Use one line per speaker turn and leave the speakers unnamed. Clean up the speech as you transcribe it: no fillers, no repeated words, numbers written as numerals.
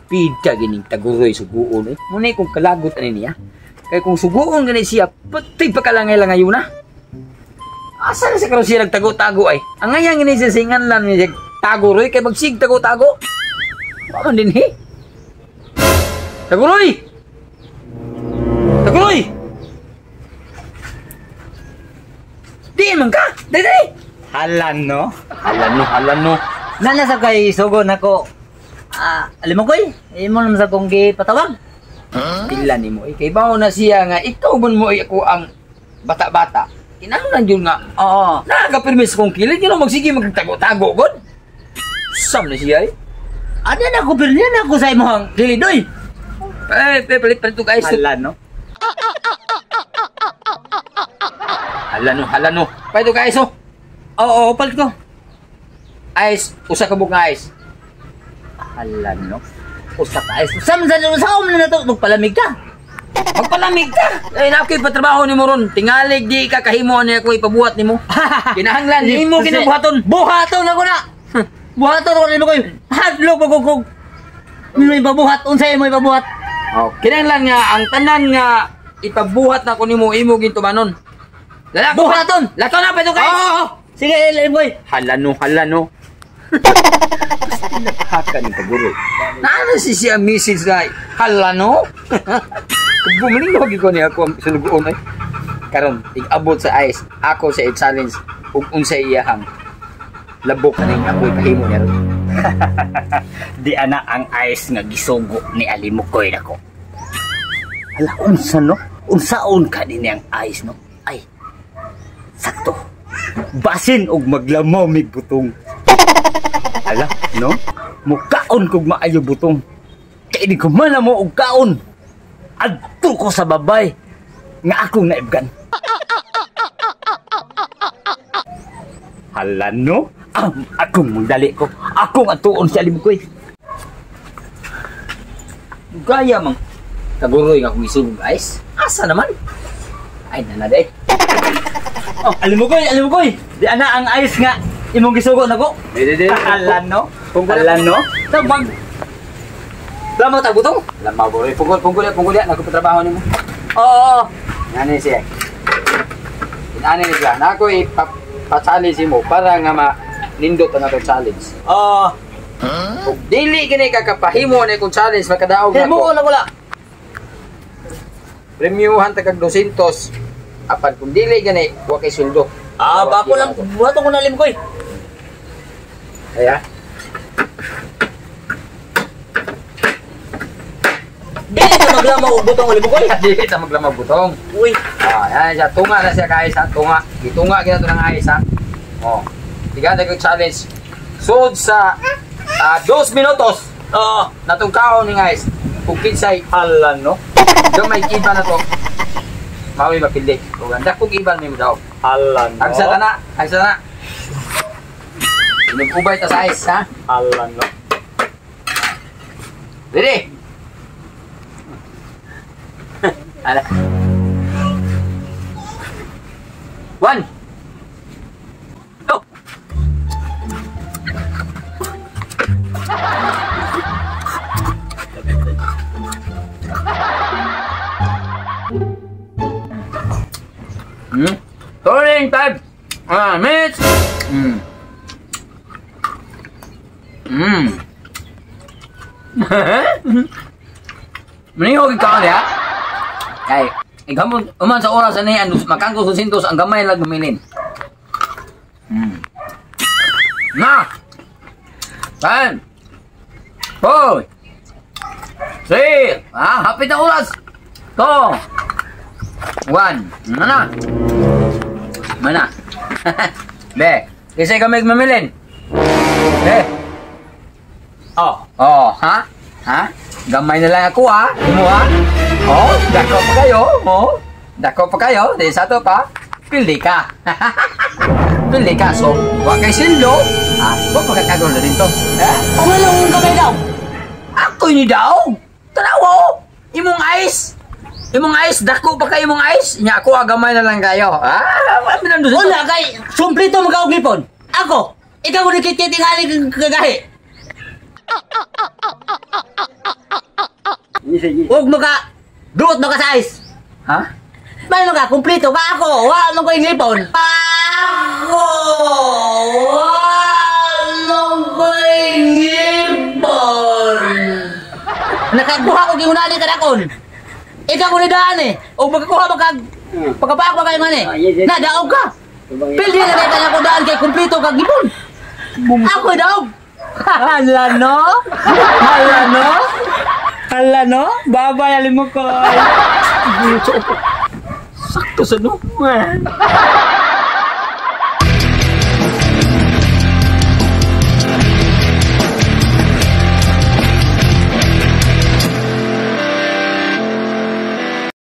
Pida gining taguroy suguon eh. Muna kung kalagot ani niya. Kaya kung suguon gani siya, pati pa kalangay-lang ngayon na. Asa na sa karon siya nagtago-tago ay? Ang ngayang gini siya singan lang niya taguroy kay magsig tago-tago. Paman din he. Taguroy! Taguroy! Di man ka! Day!
Halan no?
Halan no.
Nana sa kay sugo nako. Alam mo koy, imo naman sa kong gipatawag.
Pila ni mo. Kay bao na siya nga, ikaw man mo ako ang bata-bata. Kinahanglan yun nga.
Oo.
Nakaka-permis kong kilid, yun ang magsige magtago-tago, god. Sam na siya eh.
Ano na ko pero na ako sa imong kilid oy.
Palit to guys.
Halan no?
Halan no. Pa ito guys oh.
Oo, palit ko.
Ice, usa ka buk nga ice.
Halan no? Usa ka ayos. Samsan sa na to, magpalamig ka.
Magpalamig ka. Eh, nakoy patrabaho ni mo ron. Tingalig di ka kahimo niya ako ipabuhat ni mo. Kinahanglan, di mo kinabuhaton.
Buhaton ako na. Buhaton ako nimo koy. Hadlok pagkukog. Mino ipabuhat, unsay mo ipabuhat?
Oh, kinahanglan nga ang tanan nga ipabuhat na ko nimo imo gintumanon. Lalaki.
Buhaton.
Lato na pa ito guys.
Oo. Sige, boy.
Halan no. Haka ni kaguro. Naano si siya message na halano? Kung bumaling na ko niya ako ang sulugoon ay. Karon, ig-abot sa ice. Ako sa challenge ug unsay iyahang labok kaning ako'y kahimo niya ron.
Di ana ang ice nga gisugo ni Alimukoy nako. Hala unsa no? Unsaon ka din ang ice no? Ay. Sakto. Basin og maglamaw mig butong. Ala, no? Mukaon kog maayo butong. Kay di ko man mo og kaon. Adto ko sa babay nga akong naibgan. Hala, no? Akong magdali ko. Akong atuon si Alimukoy.
Gaya mang kaguroy nga kung isugong guys. Asa naman? Ay nanaday.
Oh, Alimukoy. Di ana ang ice nga imong gisugo nako.
Dede.
Halan no? Halan no?
Tabang. Lama ta butong? Lama boy. Punggol ya nagpatrabaho nimo.
Oo.
Ngani siya. Inani ni siya. Nako ipachallenge mo para nga nindot na to challenge.
Oo.
Kung dili gini kakapahimo na kung challenge makadaog na
Himo
ko.
na wala.
Premiuhan ta kag 200. Apan kung dili gani wa kay sweldo.
Bako lang buhaton ko na Alimukoy.
Kaya
Dili ka maglamaw og butong Alimukoy.
dili ta maglamag butong.
Uy.
Yan siya. Tunga na siya guys ha. Gitunga gina to ng ayos ha. Oh. Tiga na kag challenge. Sud sa 2 minutos.
Oo.
Natong kaon ni guys. Kung kinsay
Halan no?
gamay iba na to. Mawi mapili. Kung ganda kung iban mo daw.
Halan no?
Agsa na. Nagubay ta sa ice ha.
Halan no?
Ready? Ala. 1 2 Turning time. Minutes. Manihog ka niya. Kay, igamon uman sa oras ani ano makangko sa sintos ang gamay lang gumilin. Na. 10 4 3 hapit na oras. 2 1 Mana? Be, kasi kami mamilin. Ha? Gamay na lang ako ha. Mo ha? Dako pa kayo. Dako pa kayo. Di sa to pa. Pili ka. Pili ka. So, wag kay sildo. Wag magkakagol na rin to.
Umalong kamay daw.
Ako ni daw. Tanawo. Imong ice. Dako pa kayo imong ice. Nya ako agamay na lang kayo.
Wala kay sumplito magaog lipon. Ako, ikaw ko nakikita tingali kagahi.
sige.
Huwag mo ka, duot mo ka sa ice.
Ha?
Paano ka, kumplito ka ako, wala ko yung lipon. Ako, wala ko yung lipon. Nakakuha ko giunani ka dakon. Ikaw ko ni daan eh. O magkakuha pagkapaak ba kayo man eh. Na, daog ka. Pildi na kaya ko daan kay kumplito ka gipon. Ako daog. Hala no? Hala no? Hala no? Babay alim mo ko.
Sakto sa no?